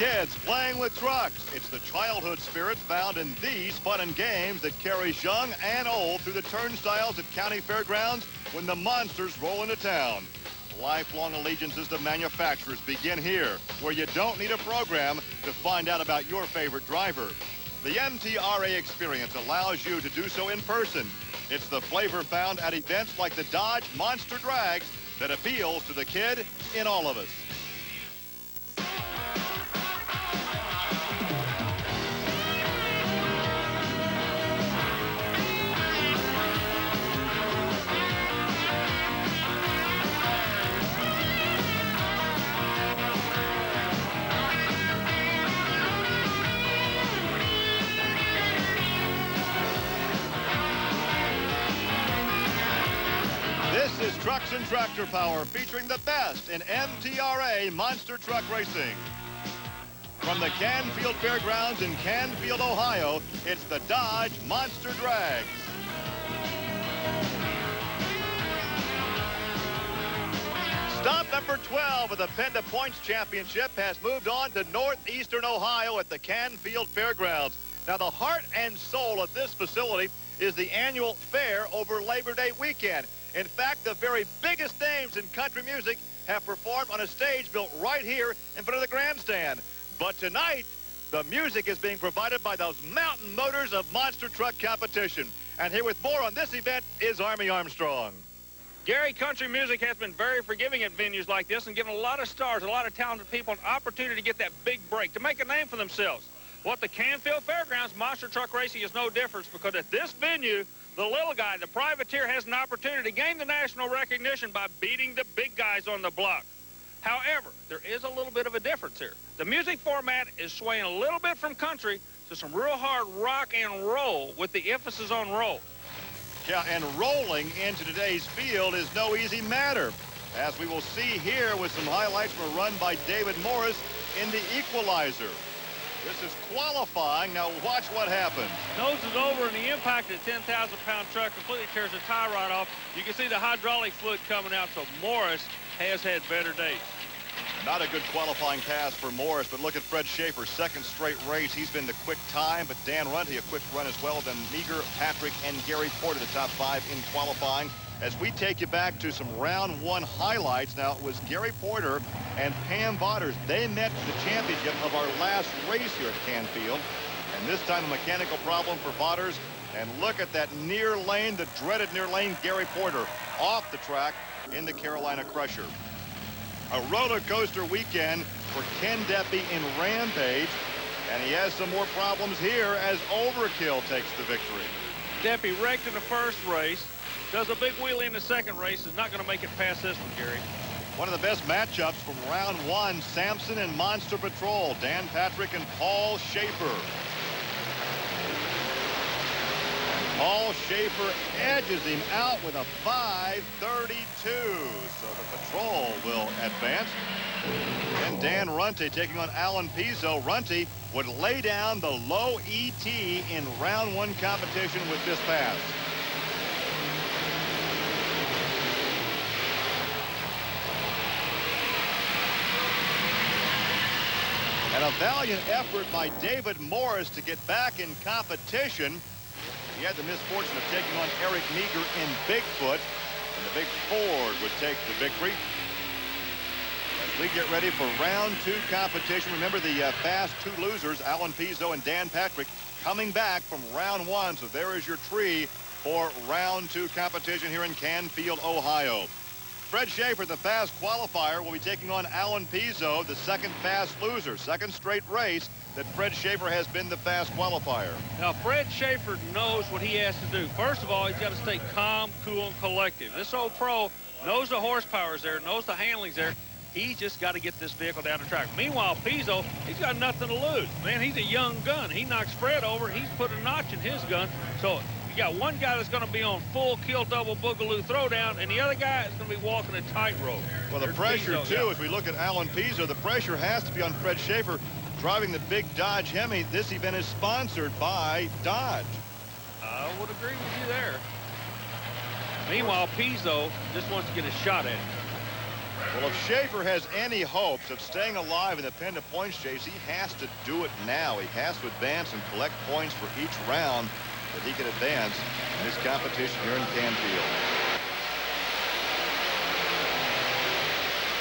kids playing with trucks. It's the childhood spirit found in these fun and games that carries young and old through the turnstiles at County Fairgrounds when the monsters roll into town. Lifelong allegiances to manufacturers begin here, where you don't need a program to find out about your favorite driver. The MTRA experience allows you to do so in person. It's the flavor found at events like the Dodge Monster Drags that appeals to the kid in all of us. This is Trucks and Tractor Power, featuring the best in MTRA monster truck racing. From the Canfield Fairgrounds in Canfield, Ohio, it's the Dodge Monster Drags. Stop number 12 of the Penda Points Championship has moved on to northeastern Ohio at the Canfield Fairgrounds. Now, the heart and soul of this facility is the annual fair over Labor Day weekend. In fact, the very biggest names in country music have performed on a stage built right here in front of the grandstand. But tonight, the music is being provided by those mountain motors of monster truck competition. And here with more on this event is Army Armstrong. Gary, country music has been very forgiving at venues like this and given a lot of stars, a lot of talented people an opportunity to get that big break, to make a name for themselves. Well, at the Canfield Fairgrounds, monster truck racing is no difference, because at this venue, the little guy, the privateer, has an opportunity to gain the national recognition by beating the big guys on the block. However, there is a little bit of a difference here. The music format is swaying a little bit from country to some real hard rock and roll, with the emphasis on roll. Yeah, and rolling into today's field is no easy matter, as we will see here with some highlights from a run by David Morris in the equalizer. This is qualifying. Now watch what happens. Noses over, and the impact of the 10,000-pound truck completely tears the tie rod off. You can see the hydraulic fluid coming out, so Morris has had better days. Not a good qualifying pass for Morris, but look at Fred Schaefer, second straight race. He's been the quick time, but Dan Runte a quick run as well. Then Meager, Patrick, and Gary Porter, the top 5 in qualifying. As we take you back to some round 1 highlights, now it was Gary Porter and Pam Vaughters. They met for the championship of our last race here at Canfield. And this time a mechanical problem for Vaughters. And look at that near lane, the dreaded near lane, Gary Porter off the track in the Carolina Crusher. A roller coaster weekend for Ken Deppy in Rampage. And he has some more problems here as Overkill takes the victory. Deppy wrecked in the first race. Does a big wheelie in the second race. Is not going to make it past this one, Gary. One of the best matchups from round 1, Sampson and Monster Patrol, Dan Patrick and Paul Schaefer. And Paul Schaefer edges him out with a 5:32, so the Patrol will advance. And Dan Runte taking on Alan Pizzo. Runte would lay down the low ET in round 1 competition with this pass. And a valiant effort by David Morris to get back in competition. He had the misfortune of taking on Eric Meager in Bigfoot, and the big Ford would take the victory. As we get ready for round 2 competition, remember the fast 2 losers, Alan Pizzo and Dan Patrick, coming back from round 1. So there is your tree for round 2 competition here in Canfield, Ohio. Fred Schaefer, the fast qualifier, will be taking on Alan Pizzo, the second fast loser. Second straight race that Fred Schaefer has been the fast qualifier. Now, Fred Schaefer knows what he has to do. First of all, he's got to stay calm, cool, and collective. This old pro knows the horsepower's there, knows the handling's there. He's just got to get this vehicle down the track. Meanwhile, Pizzo, he's got nothing to lose. Man, he's a young gun. He knocks Fred over. He's put a notch in his gun. So you got one guy that's going to be on full kill double boogaloo throwdown, and the other guy is going to be walking a tightrope. Well, the pressure, Pizzo, too, as we look at Alan Pizzo, the pressure has to be on Fred Schaefer driving the big Dodge Hemi. This event is sponsored by Dodge. I would agree with you there. Meanwhile, Pizzo just wants to get a shot at him. Well, if Schaefer has any hopes of staying alive in the Penda Points chase, he has to do it now. He has to advance and collect points for each round that he can advance in this competition here in Canfield.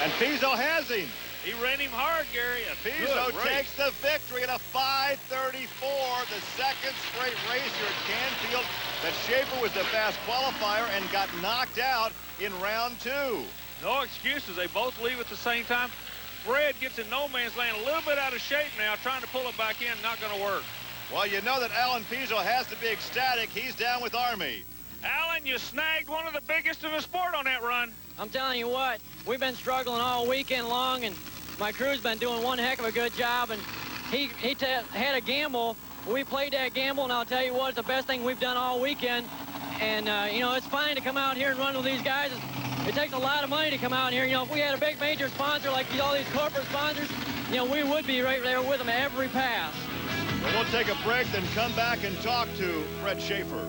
And Pizzo has him. He ran him hard, Gary. Pizzo takes the victory at a 5:34, the second straight race here at Canfield. That Schaefer was the fast qualifier and got knocked out in round 2. No excuses. They both leave at the same time. Fred gets in no man's land, a little bit out of shape now, trying to pull it back in. Not going to work. Well, you know that Alan Pizzo has to be ecstatic. He's down with Army. Alan, you snagged one of the biggest in the sport on that run. I'm telling you what, we've been struggling all weekend long, and my crew's been doing one heck of a good job, and he had a gamble. We played that gamble, and I'll tell you what, it's the best thing we've done all weekend. And, you know, it's fine to come out here and run with these guys. It takes a lot of money to come out here. You know, if we had a big major sponsor like all these corporate sponsors, you know, we would be right there with them every pass. Well, we'll take a break, then come back and talk to Fred Schaefer.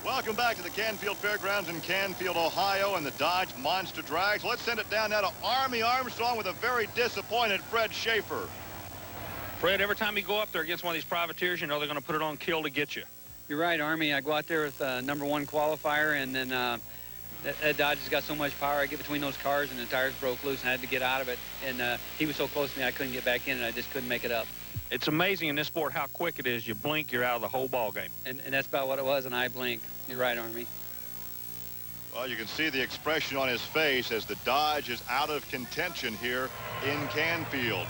Welcome back to the Canfield Fairgrounds in Canfield, Ohio, and the Dodge Monster Drags. Let's send it down now to Army Armstrong with a very disappointed Fred Schaefer. Fred, every time you go up there against one of these privateers, you know they're going to put it on kill to get you. You're right, Army. I go out there with #1 qualifier, and then that Dodge has got so much power. I get between those cars, and the tires broke loose, and I had to get out of it. And he was so close to me, I couldn't get back in, and I just couldn't make it up. It's amazing in this sport how quick it is. You blink, you're out of the whole ball game. And that's about what it was, and I blink. You're right, Army. Well, you can see the expression on his face as the Dodge is out of contention here in Canfield.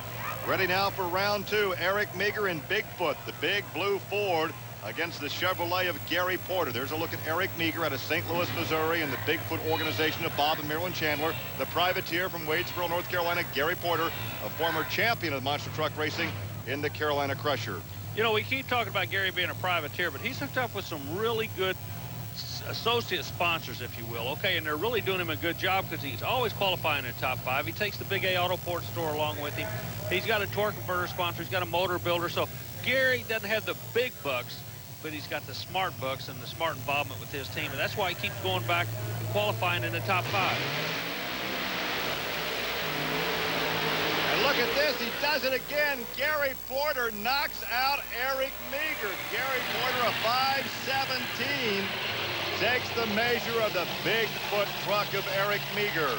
Ready now for round 2. Eric Meager in Bigfoot, the big blue Ford, against the Chevrolet of Gary Porter. There's a look at Eric Meager out of St. Louis, Missouri, and the Bigfoot organization of Bob and Marilyn Chandler. The privateer from Wadesboro, North Carolina, Gary Porter, a former champion of monster truck racing in the Carolina Crusher. You know, we keep talking about Gary being a privateer, but he's hooked up with some really good associate sponsors, if you will, okay, and they're really doing him a good job because he's always qualifying in the top 5. He takes the Big A Autoport store along with him. He's got a torque converter sponsor. He's got a motor builder. So Gary doesn't have the big bucks, but he's got the smart bucks and the smart involvement with his team, and that's why he keeps going back and qualifying in the top 5. And look at this, he does it again. Gary Porter knocks out Eric Meager. Gary Porter, a 5:17, takes the measure of the Bigfoot truck of Eric Meager.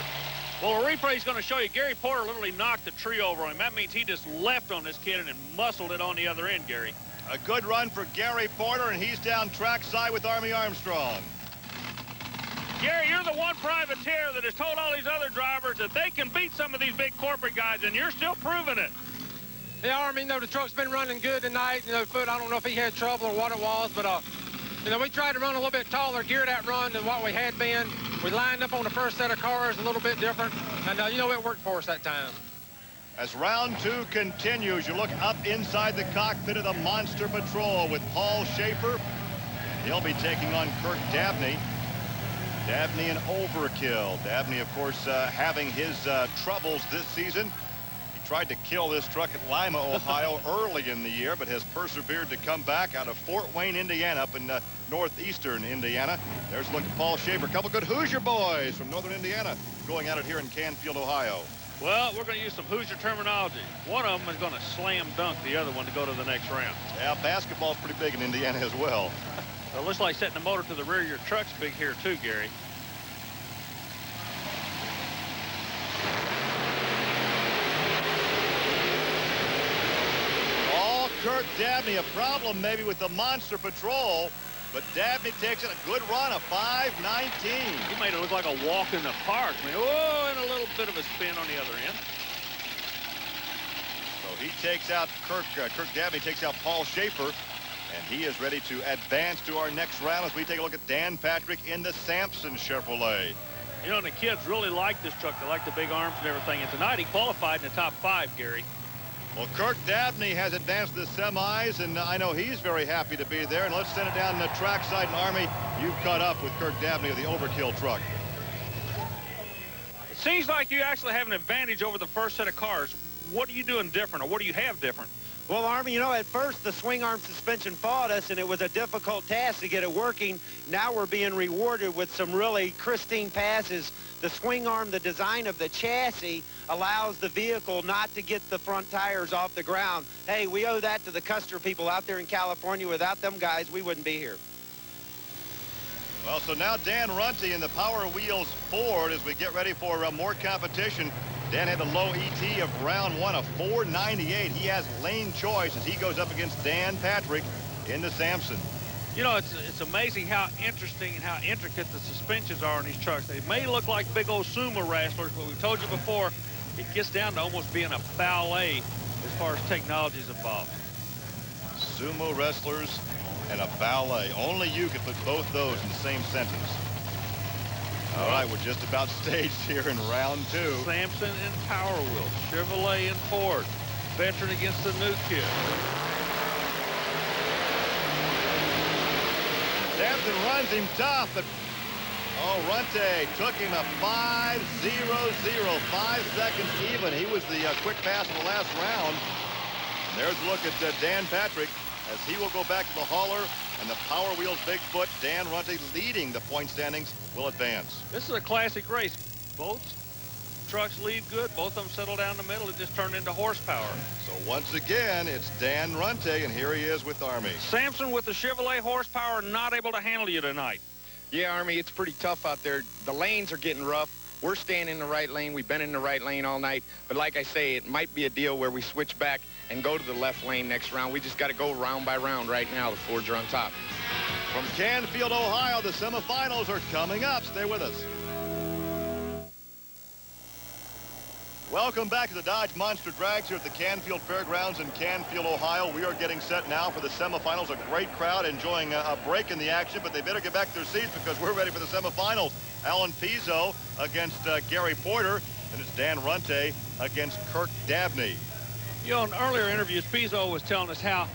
Well, a replay is going to show you Gary Porter literally knocked the tree over on him. That means he just left on this kid and then muscled it on the other end, Gary. A good run for Gary Porter, and he's down trackside with Army Armstrong. Gary, you're the one privateer that has told all these other drivers that they can beat some of these big corporate guys, and you're still proving it. Yeah, Army, you know, the truck's been running good tonight. You know, Foot, I don't know if he had trouble or what it was, but, you know, we tried to run a little bit taller gear that run than what we had been. We lined up on the first set of cars a little bit different, and, you know, it worked for us that time. As round 2 continues, you look up inside the cockpit of the Monster Patrol with Paul Schaefer. He'll be taking on Kirk Dabney. Dabney an overkill. Dabney, of course, having his troubles this season. He tried to kill this truck at Lima, Ohio early in the year, but has persevered to come back out of Fort Wayne, Indiana, up in northeastern Indiana. There's a look at Paul Schaefer. A couple good Hoosier boys from northern Indiana going at it here in Canfield, Ohio. Well, we're going to use some Hoosier terminology. One of them is going to slam dunk the other one to go to the next round. Yeah, basketball's pretty big in Indiana as well. It looks like setting the motor to the rear of your truck's big here too, Gary. Oh, Kirk Dabney, a problem maybe with the Monster Patrol, but Dabney takes it a good run, a 5:19. He made it look like a walk in the park, man. Oh, and a little bit of a spin on the other end. So he takes out Kirk Dabney takes out Paul Schaefer, and he is ready to advance to our next round as we take a look at Dan Patrick in the Sampson Chevrolet. You know, and the kids really like this truck. They like the big arms and everything. And tonight he qualified in the top 5, Gary. Well, Kirk Dabney has advanced to the semis, and I know he's very happy to be there. And let's send it down the trackside. And Army, you've caught up with Kirk Dabney of the overkill truck. It seems like you actually have an advantage over the first set of cars. what are you doing different, or what do you have different? Well, Army, you know, at first the swing arm suspension fought us, and it was a difficult task to get it working. Now we're being rewarded with some really pristine passes. The swing arm, the design of the chassis, allows the vehicle not to get the front tires off the ground. Hey, we owe that to the Custer people out there in California. Without them guys, we wouldn't be here. Well, so now Dan Runte in the Power Wheels Ford as we get ready for more competition. Dan had the low ET of round one of 498. He has lane choice as he goes up against Dan Patrick in the Samson. You know, it's amazing how interesting and how intricate the suspensions are on these trucks. They may look like big old sumo wrestlers, but we told you before, it gets down to almost being a ballet as far as technology is involved. Sumo wrestlers and a ballet. Only you could put both those in the same sentence. All right, we're just about staged here in round two. Samson and Power Wheels, Chevrolet and Ford. Veteran against the new kid. Samson runs him tough, but Runte took him a 5-0-0, 5 seconds even. He was the quick pass in the last round. And there's a look at Dan Patrick as he will go back to the hauler, and the Power Wheels Bigfoot, Dan Runte, leading the point standings, will advance. This is a classic race. Both trucks lead good. Both of them settle down the middle. It just turned into horsepower. So once again, it's Dan Runte, and here he is with Army. Samson with the Chevrolet horsepower, not able to handle you tonight. Yeah, Army, it's pretty tough out there. The lanes are getting rough. We're staying in the right lane. We've been in the right lane all night. But like I say, it might be a deal where we switch back and go to the left lane next round. We just got to go round by round right now. The Fords are on top. From Canfield, Ohio, the semifinals are coming up. Stay with us. Welcome back to the Dodge Monster Drags here at the Canfield Fairgrounds in Canfield, Ohio. We are getting set now for the semifinals. A great crowd enjoying a break in the action, but they better get back to their seats because we're ready for the semifinals. Alan Pizzo against Gary Porter, and it's Dan Runte against Kirk Dabney. You know, in earlier interviews, Pizzo was telling us how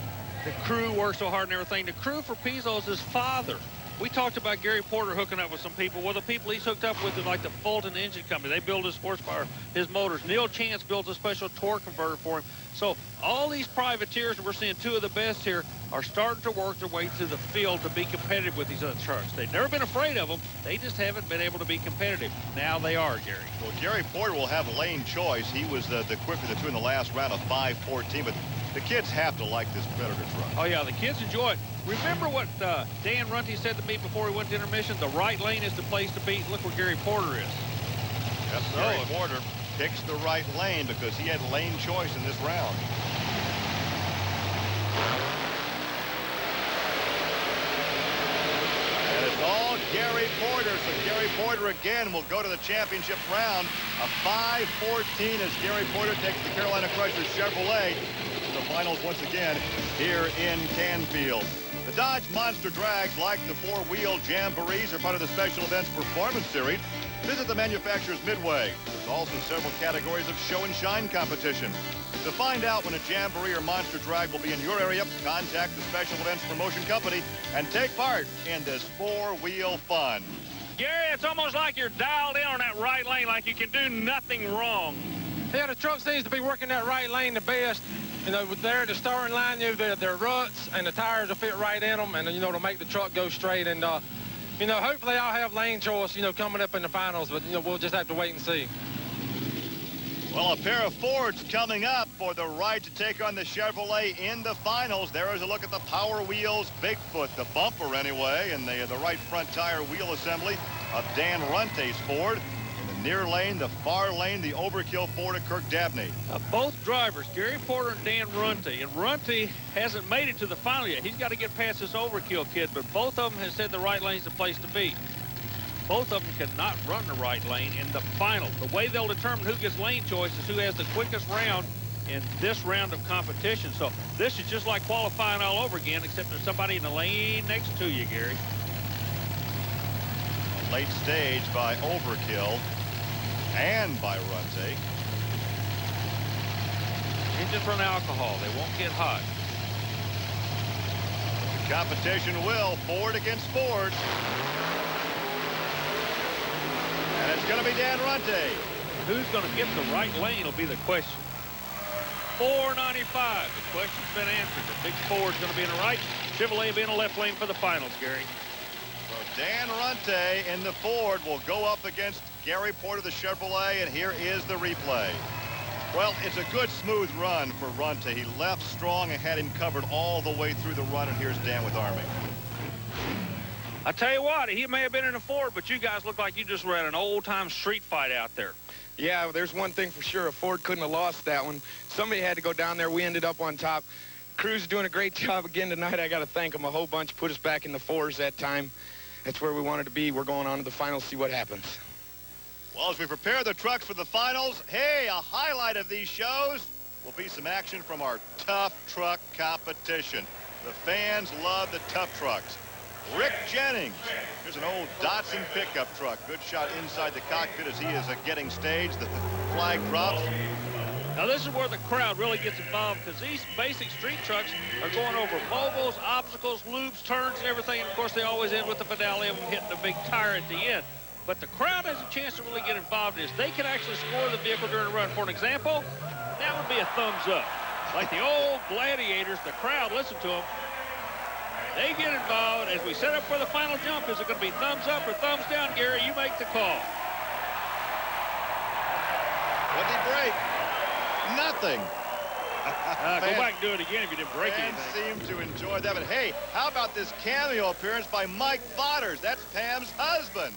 the crew works so hard and everything. The crew for Pizzo is his father. We talked about Gary Porter hooking up with some people. Well, the people he's hooked up with are like the Fulton Engine Company. They build his horsepower, his motors. Neil Chance builds a special torque converter for him. So all these privateers, and we're seeing two of the best here, are starting to work their way to the field to be competitive with these other trucks. They've never been afraid of them. They just haven't been able to be competitive. Now they are, Gary. Well, Gary Porter will have lane choice. He was the quicker of the two in the last round of 5:14, but the kids have to like this Predator truck. Oh, yeah, the kids enjoy it. Remember what Dan Runte said to me before we went to intermission? The right lane is the place to be. Look where Gary Porter is. Yes, Gary Porter picks the right lane because he had lane choice in this round. And it's all Gary Porter. So Gary Porter again will go to the championship round. A 5:14 as Gary Porter takes the Carolina Crusher Chevrolet to the finals once again here in Canfield. The Dodge Monster Drags, like the four-wheel Jamborees, are part of the Special Events Performance Series. Visit the manufacturer's Midway. There's also several categories of show and shine competition. To find out when a Jamboree or Monster Drag will be in your area, contact the Special Events Promotion Company and take part in this four-wheel fun. Gary, it's almost like you're dialed in on that right lane, like you can do nothing wrong. Yeah, the truck seems to be working that right lane the best. You know, there at the starting line, you know, they're ruts, and the tires will fit right in them, and, you know, to make the truck go straight. And, you know, hopefully I'll have lane choice, you know, coming up in the finals, but, you know, we'll just have to wait and see. Well, a pair of Fords coming up for the right to take on the Chevrolet in the finals. There is a look at the Power Wheels Bigfoot, the bumper anyway, and the right front tire wheel assembly of Dan Runte's Ford. In the near lane, the far lane, the overkill Ford of Kirk Dabney. Both drivers, Gary Porter and Dan Runte, and Runte hasn't made it to the final yet. He's got to get past this overkill kid, but both of them have said the right lane's the place to be. Both of them cannot run the right lane in the final. The way they'll determine who gets lane choice is who has the quickest round in this round of competition. So this is just like qualifying all over again, except there's somebody in the lane next to you, Gary. A late stage by overkill and by Runte. Engines run alcohol. They won't get hot. The competition will Ford against Ford. And it's going to be Dan Runte. Who's going to get the right lane will be the question. 495. The question's been answered. The big Ford's going to be in the right. Chevrolet will be in the left lane for the finals, Gary. So Dan Runte in the Ford will go up against Gary Porter, the Chevrolet, and here is the replay. Well, it's a good, smooth run for Runte. He left strong and had him covered all the way through the run, and here's Dan with Army. I tell you what, he may have been in a Ford, but you guys look like you just were at an old-time street fight out there. Yeah, there's one thing for sure. A Ford couldn't have lost that one. Somebody had to go down there. We ended up on top. Crew's doing a great job again tonight. I got to thank them a whole bunch. Put us back in the fours that time. That's where we wanted to be. We're going on to the finals, see what happens. Well, as we prepare the trucks for the finals, hey, a highlight of these shows will be some action from our tough truck competition. The fans love the tough trucks. Rick Jennings. Here's an old Datsun pickup truck. Good shot inside the cockpit as he is getting staged. The flag drops. Now this is where the crowd really gets involved, because these basic street trucks are going over moguls, obstacles, loops, turns, and everything. And of course, they always end with the finale of them hitting a big tire at the end. But the crowd has a chance to really get involved in this. They can actually score the vehicle during the run. For an example, that would be a thumbs up. Like the old gladiators, the crowd, listen to them. They get involved as we set up for the final jump. Is it going to be thumbs up or thumbs down, Gary? You make the call. What did he break? Nothing. Go back and do it again if you didn't break Fans anything. seem to enjoy that. But hey, how about this cameo appearance by Mike Botters? That's Pam's husband.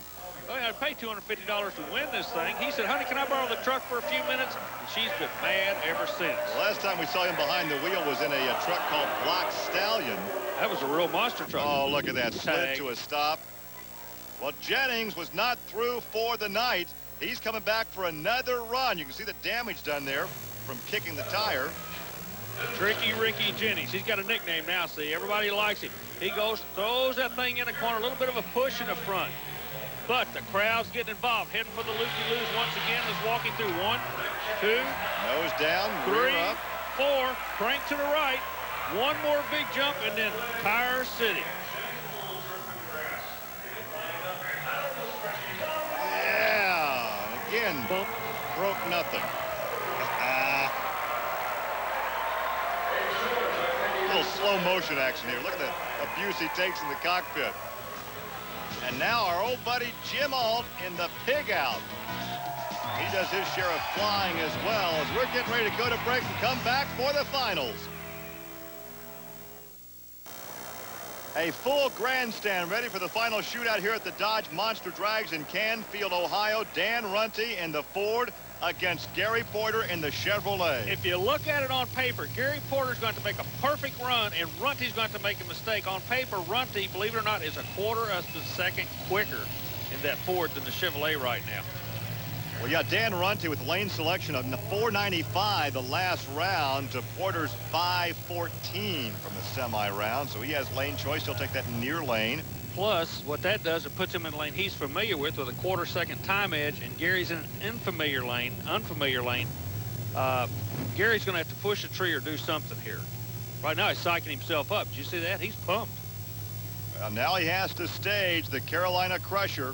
Oh, yeah, I'd pay $250 to win this thing. He said, honey, can I borrow the truck for a few minutes? And she's been mad ever since. The last time we saw him behind the wheel was in a truck called Black Stallion. That was a real monster truck. Oh, look at that. Slid Tag. to a stop. Well, Jennings was not through for the night. He's coming back for another run. You can see the damage done there from kicking the tire. Tricky Ricky Jennings. He's got a nickname now, see. Everybody likes him. He goes, throws that thing in the corner, a little bit of a push in the front. But the crowd's getting involved, heading for the loop-de-loos once again. Is walking through 1, 2, Nose down, 3, rear up. 4, crank to the right. One more big jump, and then Tire City. Yeah, again, Bump. broke nothing. Little slow motion action here. Look at the abuse he takes in the cockpit. And now our old buddy Jim Alt in the pig out. He does his share of flying as well as we're getting ready to go to break and come back for the finals. A full grandstand ready for the final shootout here at the Dodge Monster Drags in Canfield, Ohio. Dan Runte in the Ford against Gary Porter in the Chevrolet. If you look at it on paper, Gary Porter's going to make a perfect run, and Runte's going to make a mistake. On paper, Runte, believe it or not, is a quarter of a second quicker in that Ford than the Chevrolet right now. Well, yeah, Dan Runte with lane selection of the 495 the last round to Porter's 514 from the semi-round. So he has lane choice. He'll take that near lane. Plus, what that does, it puts him in a lane he's familiar with a quarter-second time edge, and Gary's in an unfamiliar lane. Gary's going to have to push a tree or do something here. Right now, he's psyching himself up. Did you see that? He's pumped. Well, now he has to stage the Carolina Crusher.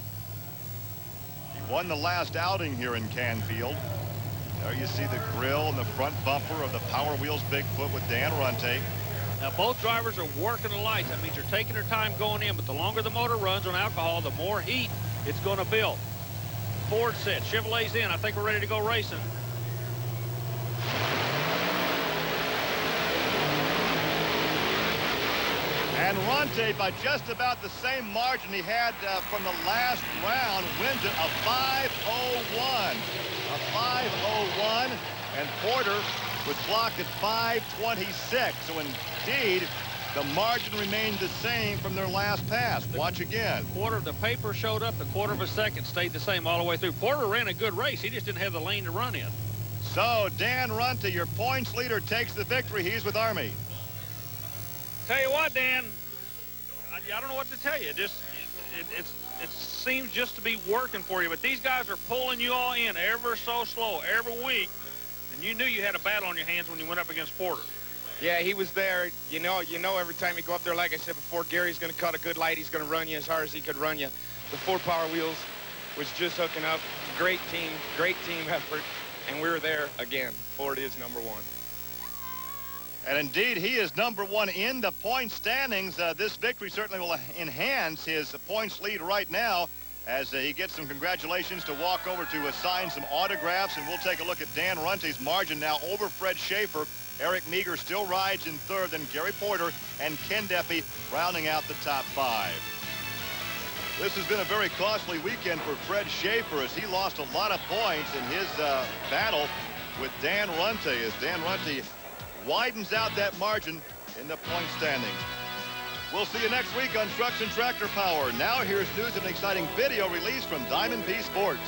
He won the last outing here in Canfield. There you see the grill and the front bumper of the Power Wheels Bigfoot with Dan Runte. Now, both drivers are working the lights. That means they're taking their time going in, but the longer the motor runs on alcohol, the more heat it's going to build. Ford set. Chevrolet's in. I think we're ready to go racing. And Runte, by just about the same margin he had from the last round, wins it a 5:01. A 5:01, and Porter was blocked at 5:26. So indeed, the margin remained the same from their last pass. Watch again. The paper showed up. The quarter of a second stayed the same all the way through. Porter ran a good race. He just didn't have the lane to run in. So Dan Runte, your points leader, takes the victory. He's with Army. Tell you what, Dan, I don't know what to tell you. It seems just to be working for you, but these guys are pulling you all in ever so slow every week, and you knew you had a battle on your hands when you went up against Porter. Yeah, he was there. You know, every time you go up there, like I said before, Gary's going to cut a good light. He's going to run you as hard as he could run you. The Ford Power Wheels was just hooking up. Great team effort, and we were there again. Ford is #1. And indeed, he is #1 in the point standings. This victory certainly will enhance his points lead right now as he gets some congratulations to walk over to sign some autographs. And we'll take a look at Dan Runte's margin now over Fred Schaefer. Eric Meager still rides in third, then Gary Porter and Ken Deppy rounding out the top 5. This has been a very costly weekend for Fred Schaefer as he lost a lot of points in his battle with Dan Runte as Dan Runte widens out that margin in the point standings. We'll see you next week on Trucks and Tractor Power. Now here's news of an exciting video release from Diamond P Sports.